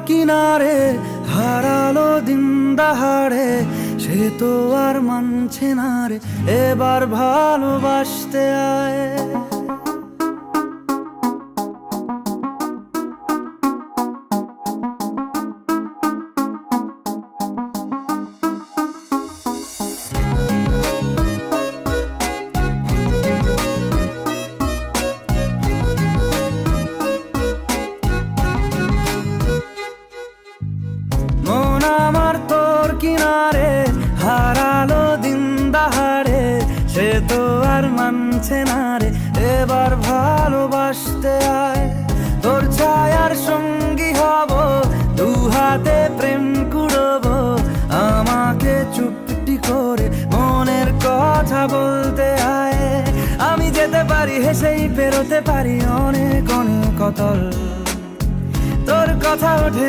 কিনারে হারালো দিন দাহাড়ে, সে তো আর মানছে না রে, এবার ভালোবাসতে আয়। মন আমার তোর কিনারে হারালো দিন দাহাড়ে, সে তো আর মানছে না রে, এবার ভালোবাসতে আয়। তোর ছায়ার সঙ্গী হব, দু হাতে প্রেম কুড়বো, আমাকে চুপটি করে মনের কথা বলতে আয়। আমি যেতে পারি হেসেই পেরোতে পারি অনেক অনেক অতল, তোর কথা ওঠে